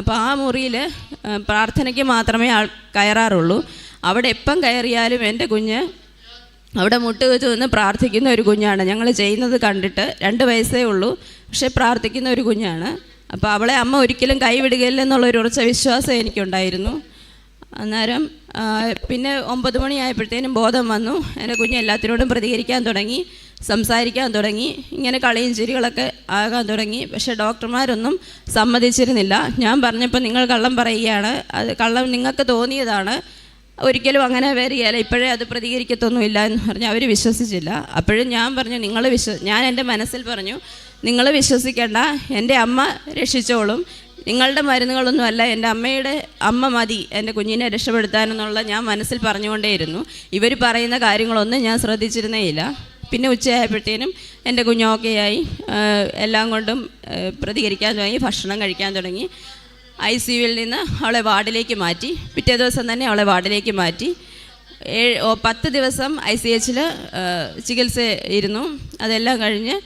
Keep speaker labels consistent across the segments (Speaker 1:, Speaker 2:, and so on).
Speaker 1: അപ്പോൾ ആ മുറിയിൽ പ്രാർത്ഥനയ്ക്ക് മാത്രമേ കയറാറുള്ളൂ. അവിടെ എപ്പം കയറിയാലും എൻ്റെ കുഞ്ഞ് അവിടെ മുട്ടുവെച്ച് നിന്ന് പ്രാർത്ഥിക്കുന്ന ഒരു കുഞ്ഞാണ്. ഞങ്ങൾ ചെയ്യുന്നത് കണ്ടിട്ട് 2 വയസ്സേ ഉള്ളൂ, പക്ഷേ പ്രാർത്ഥിക്കുന്ന ഒരു കുഞ്ഞാണ്. അപ്പോൾ അവളെ അമ്മ ഒരിക്കലും കൈവിടുകയില്ലെന്നുള്ളൊരു ഉറച്ച വിശ്വാസം എനിക്കുണ്ടായിരുന്നു. അന്നേരം പിന്നെ 9 മണിയായപ്പോഴത്തേനും ബോധം വന്നു. എൻ്റെ കുഞ്ഞ് എല്ലാത്തിനോടും പ്രതികരിക്കാൻ തുടങ്ങി, സംസാരിക്കാൻ തുടങ്ങി, ഇങ്ങനെ കളിയും ചിരികളൊക്കെ ആകാൻ തുടങ്ങി. പക്ഷേ ഡോക്ടർമാരൊന്നും സമ്മതിച്ചിരുന്നില്ല. ഞാൻ പറഞ്ഞപ്പോൾ നിങ്ങൾ കള്ളം പറയുകയാണ്, അത് കള്ളം നിങ്ങൾക്ക് തോന്നിയതാണ്, ഒരിക്കലും അങ്ങനെ വരികയില്ല, ഇപ്പോഴേ അത് പ്രതികരിക്കത്തൊന്നുമില്ല എന്ന് പറഞ്ഞ് അവർ വിശ്വസിച്ചില്ല. അപ്പോഴും ഞാൻ പറഞ്ഞു ഞാൻ എൻ്റെ മനസ്സിൽ പറഞ്ഞു, നിങ്ങൾ വിശ്വസിക്കേണ്ട, എൻ്റെ അമ്മ രക്ഷിച്ചോളും, നിങ്ങളുടെ മരുന്നുകളൊന്നുമല്ല, എൻ്റെ അമ്മയുടെ അമ്മ മതി എൻ്റെ കുഞ്ഞിനെ രക്ഷപ്പെടുത്താനെന്നുള്ള ഞാൻ മനസ്സിൽ പറഞ്ഞുകൊണ്ടേയിരുന്നു. ഇവർ പറയുന്ന കാര്യങ്ങളൊന്നും ഞാൻ ശ്രദ്ധിച്ചിരുന്നേയില്ല. പിന്നെ ഉച്ചയായപ്പോഴത്തേനും എൻ്റെ കുഞ്ഞ് ഓക്കെയായി, എല്ലാം കൊണ്ടും പ്രതികരിക്കാൻ തുടങ്ങി, ഭക്ഷണം കഴിക്കാൻ തുടങ്ങി. ICUവിൽ നിന്ന് അവളെ വാർഡിലേക്ക് മാറ്റി. പിറ്റേ ദിവസം തന്നെ അവളെ വാർഡിലേക്ക് മാറ്റി. 10 ദിവസം ICHൽ ചികിത്സ ഇരുന്നു. അതെല്ലാം കഴിഞ്ഞ്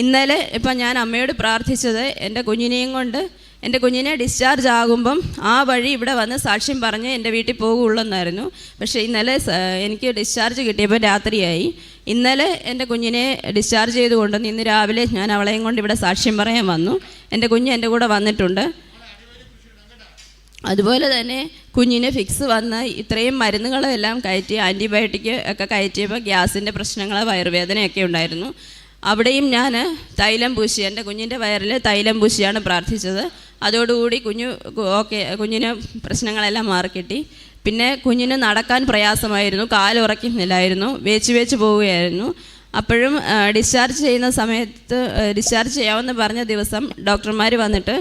Speaker 1: ഇന്നലെ ഇപ്പം ഞാൻ അമ്മയോട് പ്രാർത്ഥിച്ചത് എൻ്റെ കുഞ്ഞിനെയും കൊണ്ട് എൻ്റെ കുഞ്ഞിനെ ഡിസ്ചാർജ് ആകുമ്പം ആ വഴി ഇവിടെ വന്ന് സാക്ഷ്യം പറഞ്ഞ് എൻ്റെ വീട്ടിൽ പോകുള്ളൂ എന്നായിരുന്നു. പക്ഷേ ഇന്നലെ എനിക്ക് ഡിസ്ചാർജ് കിട്ടിയപ്പോൾ രാത്രിയായി. ഇന്നലെ എൻ്റെ കുഞ്ഞിനെ ഡിസ്ചാർജ് ചെയ്ത് കൊണ്ടുവന്ന് ഇന്ന് രാവിലെ ഞാൻ അവളെയും കൊണ്ട് ഇവിടെ സാക്ഷ്യം പറയാൻ വന്നു. എൻ്റെ കുഞ്ഞ് എൻ്റെ കൂടെ വന്നിട്ടുണ്ട്. അതുപോലെ തന്നെ കുഞ്ഞിന് ഫിക്സ് വന്ന് ഇത്രയും മരുന്നുകളെല്ലാം കയറ്റി, ആൻറ്റിബയോട്ടിക് ഒക്കെ കയറ്റിയപ്പോൾ ഗ്യാസിൻ്റെ പ്രശ്നങ്ങൾ, വയറുവേദനയൊക്കെ ഉണ്ടായിരുന്നു. അവിടെയും ഞാൻ തൈലം പൂശി, എൻ്റെ കുഞ്ഞിൻ്റെ വയറിൽ തൈലം പൂശിയാണ് പ്രാർത്ഥിച്ചത്. അതോടുകൂടി കുഞ്ഞിന് പ്രശ്നങ്ങളെല്ലാം മാറിക്കിട്ടി. പിന്നെ കുഞ്ഞിന് നടക്കാൻ പ്രയാസമായിരുന്നു, കാലുറയ്ക്കുന്നില്ലായിരുന്നു, വേച്ച് പോവുകയായിരുന്നു. അപ്പോഴും ഡിസ്ചാർജ് ചെയ്യുന്ന സമയത്ത്, ഡിസ്ചാർജ് ചെയ്യാമെന്ന് പറഞ്ഞ ദിവസം ഡോക്ടർമാർ വന്നിട്ട്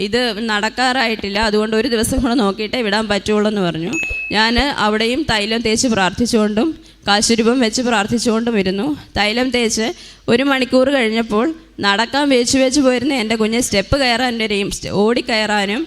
Speaker 1: ഇത് നടക്കാറായിട്ടില്ല, അതുകൊണ്ട് 1 ദിവസം കൂടെ നോക്കിയിട്ടേ വിടാൻ പറ്റുള്ളൂ എന്ന് പറഞ്ഞു. ഞാൻ അവിടെയും തൈലം തേച്ച് പ്രാർത്ഥിച്ചുകൊണ്ടും കാശുരൂപം വെച്ച് പ്രാർത്ഥിച്ചുകൊണ്ടും ഇരുന്നു. തൈലം തേച്ച് 1 മണിക്കൂർ കഴിഞ്ഞപ്പോൾ നടക്കാൻ വേച്ച് പോയിരുന്ന എൻ്റെ കുഞ്ഞ് സ്റ്റെപ്പ് കയറാൻ വരെയും ഓടിക്കയറാനും